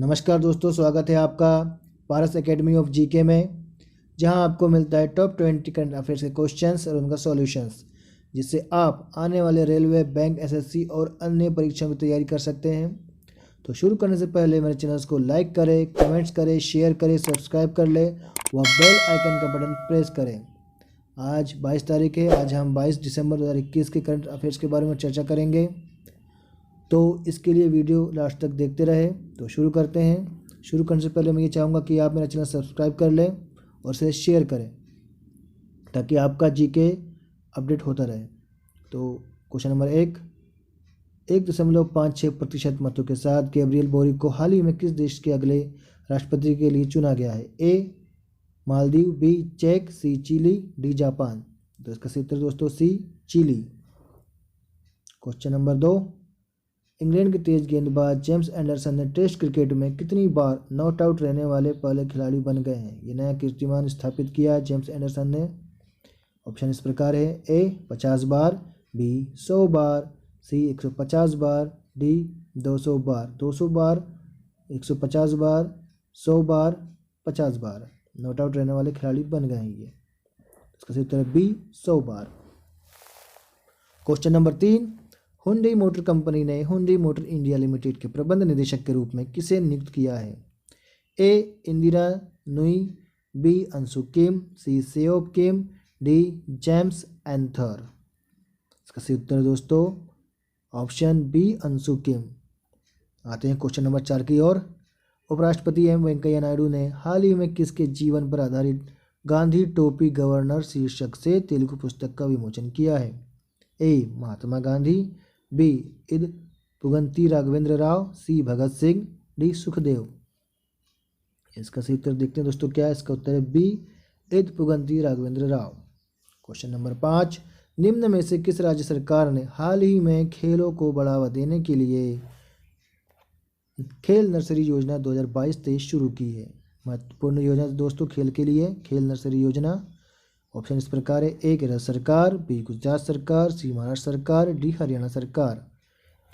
नमस्कार दोस्तों, स्वागत है आपका पारस एकेडमी ऑफ जीके में, जहां आपको मिलता है टॉप 20 करंट अफेयर्स के क्वेश्चंस और उनका सॉल्यूशंस, जिससे आप आने वाले रेलवे, बैंक, एसएससी और अन्य परीक्षाओं की तैयारी कर सकते हैं। तो शुरू करने से पहले मेरे चैनल्स को लाइक करें, कमेंट्स करें, शेयर करें, सब्सक्राइब कर लें व बेल आइकन का बटन प्रेस करें। आज 22 तारीख है। आज हम 22 दिसंबर 2021 के करंट अफेयर्स के बारे में चर्चा करेंगे, तो इसके लिए वीडियो लास्ट तक देखते रहे। तो शुरू करते हैं। शुरू करने से पहले मैं ये चाहूँगा कि आप मेरा चैनल सब्सक्राइब कर लें और इसे शेयर करें, ताकि आपका जीके अपडेट होता रहे। तो क्वेश्चन नंबर 1.56% मतों के साथ गैब्रियल बोरिक को हाल ही में किस देश के अगले राष्ट्रपति के लिए चुना गया है? ए मालदीव, बी चेक, सी चिली, डी जापान। तो इसका सही उत्तर दोस्तों सी चिली। क्वेश्चन नंबर 2, इंग्लैंड के तेज गेंदबाज जेम्स एंडरसन ने टेस्ट क्रिकेट में कितनी बार नॉट आउट रहने वाले पहले खिलाड़ी बन गए हैं? ये नया कीर्तिमान स्थापित किया जेम्स एंडरसन ने। ऑप्शन इस प्रकार है: ए 50 बार, बी 100 बार, सी 150 बार, डी 200 बार। 200 बार, 150 बार, 100 बार, 50 बार नॉट आउट रहने वाले खिलाड़ी बन गए हैं ये। इसका सही उत्तर है बी 100 बार। Question number 3, Hyundai Motor Company ने हुंडई मोटर इंडिया लिमिटेड के प्रबंध निदेशक के रूप में किसे नियुक्त किया है? ए इंदिरा नुई, बी अंशु किम, सी सेओब किम, डी जेम्स एंथर। इसका सही उत्तर दोस्तों ऑप्शन बी अंशु किम। आते हैं क्वेश्चन नंबर 4 की ओर। उपराष्ट्रपति एम वेंकैया नायडू ने हाल ही में किसके जीवन पर आधारित गांधी टोपी गवर्नर शीर्षक से तेलुगु पुस्तक का विमोचन किया है? ए महात्मा गांधी, बी इद पुगंती राघवेंद्र राव, सी भगत सिंह, डी सुखदेव। इसका सही उत्तर देखते हैं दोस्तों क्या है। इसका उत्तर है बी इद पुगंती राघवेंद्र राव। क्वेश्चन नंबर 5, निम्न में से किस राज्य सरकार ने हाल ही में खेलों को बढ़ावा देने के लिए खेल नर्सरी योजना 2022-23 शुरू की है? महत्वपूर्ण योजना दोस्तों खेल के लिए, खेल नर्सरी योजना। ऑप्शन इस प्रकार है: ए केरल सरकार, बी गुजरात सरकार, सी महाराष्ट्र सरकार, डी हरियाणा सरकार।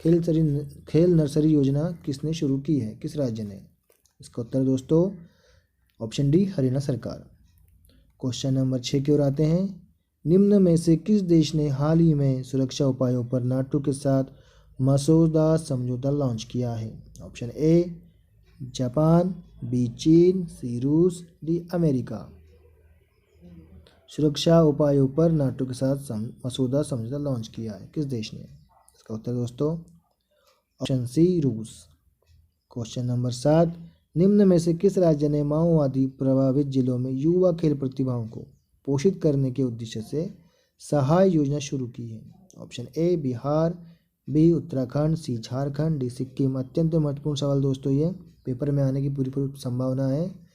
खेल नर्सरी योजना किसने शुरू की है, किस राज्य ने? इसका उत्तर दोस्तों ऑप्शन डी हरियाणा सरकार। क्वेश्चन नंबर 6 की ओर आते हैं। निम्न में से किस देश ने हाल ही में सुरक्षा उपायों पर नाटो के साथ मसौदा समझौता लॉन्च किया है? ऑप्शन ए जापान, बी चीन, सी रूस, डी अमेरिका। सुरक्षा उपायों पर नाटो के साथ मसौदा समझौता लॉन्च किया है, किस देश ने? इसका उत्तर दोस्तों ऑप्शन सी रूस। क्वेश्चन नंबर 7, निम्न में से किस राज्य ने माओवादी प्रभावित जिलों में युवा खेल प्रतिभाओं को पोषित करने के उद्देश्य से सहाय योजना शुरू की है? Option A Bihar, B Uttarakhand, C Jharkhand, D Sikkim. अत्यंत महत्वपूर्ण सवाल दोस्तों, ये पेपर में आने की पूरी संभावना है।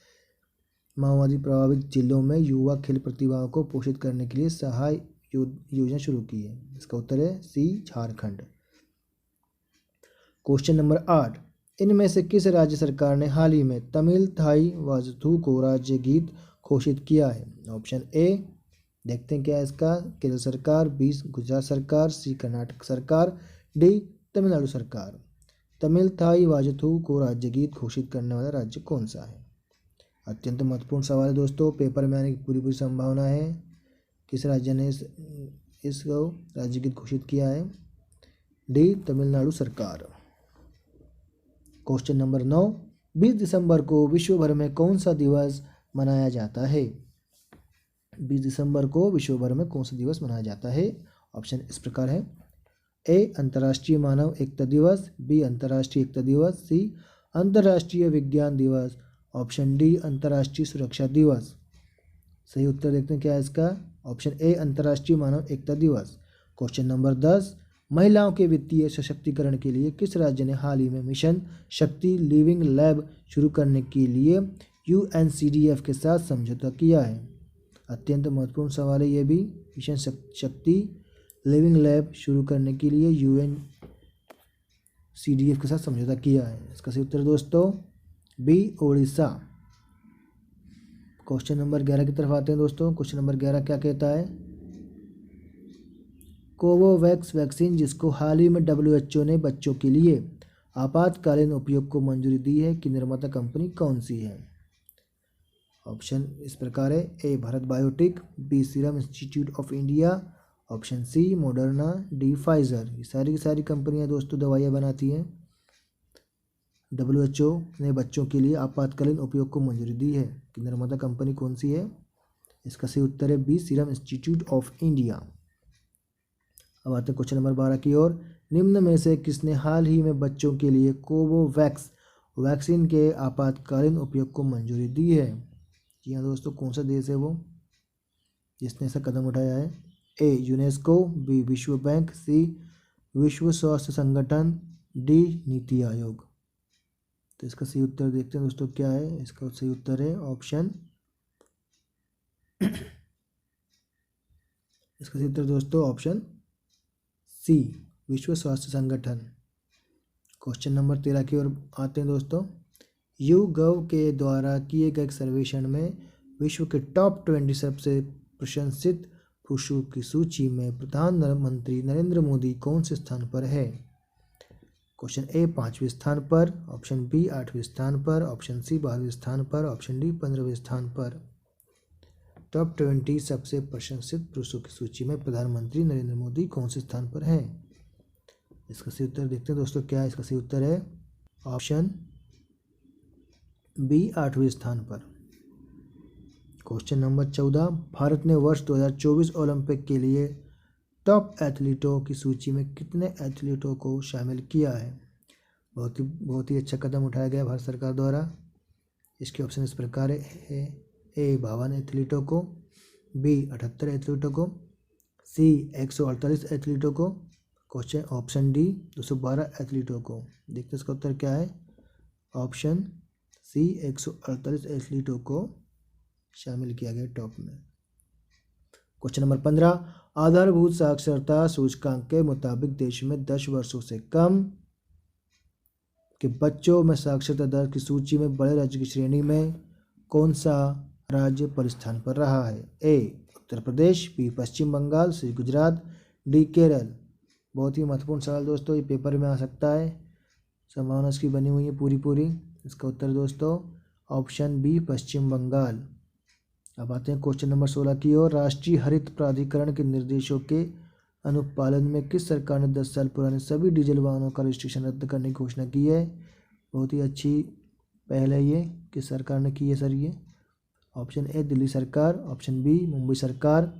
माओवादी प्रभावित जिलों में युवा खेल प्रतिभाओं को पोषित करने के लिए सहाय योजना शुरू की है। इसका उत्तर है सी झारखंड। क्वेश्चन नंबर 8, इनमें से किस राज्य सरकार ने हाल ही में तमिल थाई वाजथू को राज्य गीत घोषित किया है? ऑप्शन ए देखते हैं क्या है इसका: केरल सरकार, बी गुजरात सरकार, सी कर्नाटक सरकार, डी तमिलनाडु सरकार। तमिल थाई वाजथू को राज्य गीत घोषित करने वाला राज्य कौन सा है? अत्यंत महत्वपूर्ण सवाल है दोस्तों, पेपर में आने की पूरी संभावना है। किस राज्य ने इसको राज्य गीत घोषित किया है? डी तमिलनाडु सरकार। क्वेश्चन नंबर 9, 20 दिसंबर को विश्व भर में कौन सा दिवस मनाया जाता है? 20 दिसंबर को विश्व भर में कौन सा दिवस मनाया जाता है? ऑप्शन इस प्रकार है: ए अंतर्राष्ट्रीय मानव एकता दिवस, बी अंतर्राष्ट्रीय एकता दिवस, सी अंतर्राष्ट्रीय विज्ञान दिवस, ऑप्शन डी अंतर्राष्ट्रीय सुरक्षा दिवस। सही उत्तर देखते हैं क्या है इसका: ऑप्शन ए अंतर्राष्ट्रीय मानव एकता दिवस। क्वेश्चन नंबर 10, महिलाओं के वित्तीय सशक्तिकरण के लिए किस राज्य ने हाल ही में मिशन शक्ति लिविंग लैब शुरू करने के लिए UNCDF के साथ समझौता किया है? अत्यंत महत्वपूर्ण सवाल है ये भी। मिशन शक्ति लिविंग लैब शुरू करने के लिए UNCDF के साथ समझौता किया है। इसका सही उत्तर दोस्तों बी ओडिशा। क्वेश्चन नंबर 11 की तरफ आते हैं दोस्तों। क्वेश्चन नंबर 11 क्या कहता है? कोवोवैक्स वैक्सीन, जिसको हाल ही में WHO ने बच्चों के लिए आपातकालीन उपयोग को मंजूरी दी है कि निर्माता कंपनी कौन सी है? ऑप्शन इस प्रकार है, A Bharat Biotech, B serum institute of India, option C Moderna, D Pfizer. ये सारी की सारी कंपनियां दोस्तों दवाइयाँ बनाती हैं। WHO ने बच्चों के लिए आपातकालीन उपयोग को मंजूरी दी है कि निर्माता कंपनी कौन सी है? इसका सही उत्तर है B serum institute of India. अब आते हैं क्वेश्चन नंबर 12 की ओर। निम्न में से किसने हाल ही में बच्चों के लिए कोवोवैक्स वैक्सीन के आपातकालीन उपयोग को मंजूरी दी है? जी हाँ दोस्तों, कौन सा देश है वो जिसने ऐसा कदम उठाया है? ए यूनेस्को, बी विश्व बैंक, सी विश्व स्वास्थ्य संगठन, डी नीति आयोग। तो इसका सही उत्तर देखते हैं दोस्तों क्या है। इसका सही उत्तर है ऑप्शन इसका सही उत्तर दोस्तों ऑप्शन सी विश्व स्वास्थ्य संगठन। क्वेश्चन नंबर 13 की ओर आते हैं दोस्तों। YouGov के द्वारा किए गए सर्वेक्षण में विश्व के टॉप 20 सबसे प्रशंसित पुरुषों की सूची में प्रधानमंत्री नरेंद्र मोदी कौन से स्थान पर है? क्वेश्चन ए 5वें स्थान पर, ऑप्शन बी 8वें स्थान पर, ऑप्शन सी 12वें स्थान पर, ऑप्शन डी 15वें स्थान पर। टॉप 20 सबसे प्रशंसित पुरुषों की सूची में प्रधानमंत्री नरेंद्र मोदी कौन से स्थान पर हैं? इसका सही उत्तर देखते हैं दोस्तों क्या है। इसका सही उत्तर है ऑप्शन बी 8वें स्थान पर। Question number 14। भारत ने वर्ष 2024 ओलंपिक के लिए टॉप एथलीटों की सूची में कितने एथलीटों को शामिल किया है? बहुत ही अच्छा कदम उठाया गया भारत सरकार द्वारा। इसके ऑप्शन इस प्रकार है, ए 52 एथलीटों को, बी 78 एथलीटों को, सी 148 एथलीटों को, क्वेश्चन ऑप्शन डी 212 एथलीटों को। देखते हैं इसका उत्तर क्या है। ऑप्शन सी 148 एथलीटों को शामिल किया गया टॉप में। Question number 15। आधारभूत साक्षरता सूचकांक के मुताबिक देश में 10 वर्षों से कम के बच्चों में साक्षरता दर की सूची में बड़े राज्य की श्रेणी में कौन सा राज्य पहले स्थान पर रहा है? ए उत्तर प्रदेश, बी पश्चिम बंगाल, सी गुजरात, डी केरल। बहुत ही महत्वपूर्ण सवाल दोस्तों, ये पेपर में आ सकता है, संभावना इसकी बनी हुई है पूरी। इसका उत्तर दोस्तों ऑप्शन बी पश्चिम बंगाल। अब आते हैं क्वेश्चन नंबर 16 की ओर। राष्ट्रीय हरित प्राधिकरण के निर्देशों के अनुपालन में किस सरकार ने 10 साल पुराने सभी डीजल वाहनों का रजिस्ट्रेशन रद्द करने की घोषणा की है? बहुत ही अच्छी पहल है ये। किस सरकार ने की है सर ये? ऑप्शन ए दिल्ली सरकार, ऑप्शन बी मुंबई सरकार,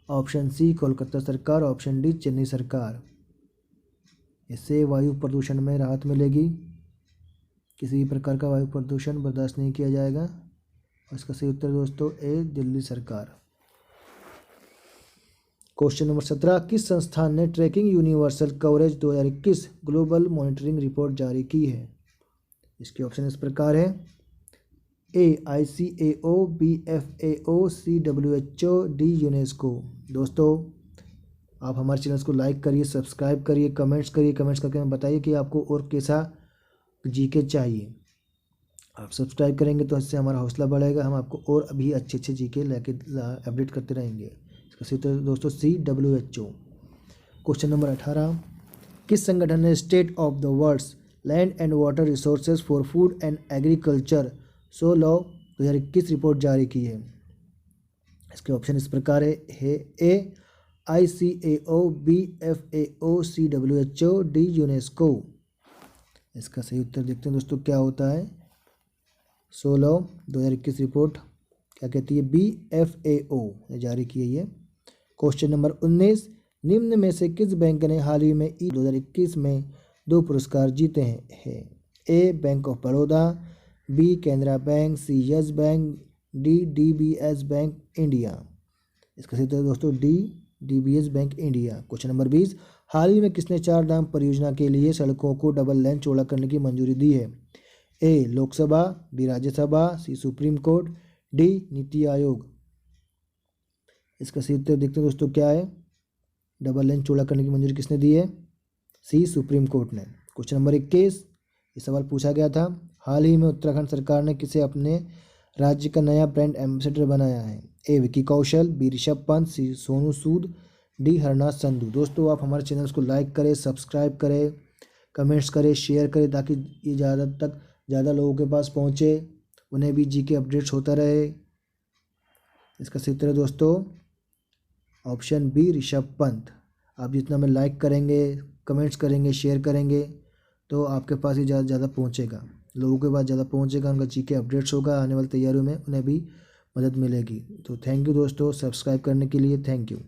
ऑप्शन सी कोलकाता सरकार, ऑप्शन डी चेन्नई सरकार। इससे वायु प्रदूषण में राहत मिलेगी, किसी भी प्रकार का वायु प्रदूषण बर्दाश्त नहीं किया जाएगा। और इसका सही उत्तर दोस्तों ए दिल्ली सरकार। Question number 17। किस संस्थान ने tracking universal coverage 2021 global monitoring report जारी की है? इसके ऑप्शन इस प्रकार है, A ICAO, B FAO, C WHO, D UNESCO. दोस्तों आप हमारे चैनल को लाइक करिए, सब्सक्राइब करिए, कमेंट्स करिए, कमेंट्स करके हमें बताइए कि आपको और कैसा जीके चाहिए। आप सब्सक्राइब करेंगे तो इससे हमारा हौसला बढ़ेगा, हम आपको और अभी अच्छे जीके लेके अपडेट करते रहेंगे। इसका सही उत्तर दोस्तों WHO। Question number 18। किस संगठन ने state of the world's land and water resources for food and agriculture so law 2021 report जारी की है? इसके ऑप्शन इस प्रकार है, A ICAO, B FAO, C WHO, D UNESCO. इसका सही उत्तर देखते हैं दोस्तों क्या होता है। 16 2021 रिपोर्ट क्या कहती है? बी FAO ने जारी की है ये। Question number 19। निम्न में से किस बैंक ने हाल ही में 2021 में 2 पुरस्कार जीते हैं? A Bank of Baroda, B Canara Bank, C Yes Bank, D DBS Bank India. इसका सही उत्तर दोस्तों D DBS Bank India. Question number 20। हाल ही में किसने 4 धाम परियोजना के लिए सड़कों को डबल लेन चौड़ा करने की मंजूरी दी है? ए लोकसभा, बी राज्यसभा, सी supreme court, D NITI Aayog. इसका सही उत्तर देखते हैं दोस्तों क्या है। डबल लेन चौड़ा करने की मंजूरी किसने दी है? सी सुप्रीम कोर्ट ने। Question number 21। ये सवाल पूछा गया था, हाल ही में उत्तराखंड सरकार ने किसे अपने राज्य का नया ब्रांड एम्बेसडर बनाया है? ए विकी कौशल, बी ऋषभ पंत, सी सोनू सूद, डी हरनाथ संधू। दोस्तों आप हमारे चैनल को लाइक करें, सब्सक्राइब करें, कमेंट्स करें, शेयर करें, ताकि ये ज़्यादा लोगों के पास पहुँचे, उन्हें भी जीके अपडेट्स होता रहे। इसका सही उत्तर है दोस्तों ऑप्शन बी, ऋषभ पंत। आप जितना में लाइक करेंगे, कमेंट्स करेंगे, शेयर करेंगे, तो आपके पास ही ज़्यादा पहुँचेगा, लोगों के पास ज़्यादा पहुँचेगा, उनका जीके अपडेट्स होगा, आने वाली तैयारियों में उन्हें भी मदद मिलेगी। तो थैंक यू दोस्तों सब्सक्राइब करने के लिए, थैंक यू।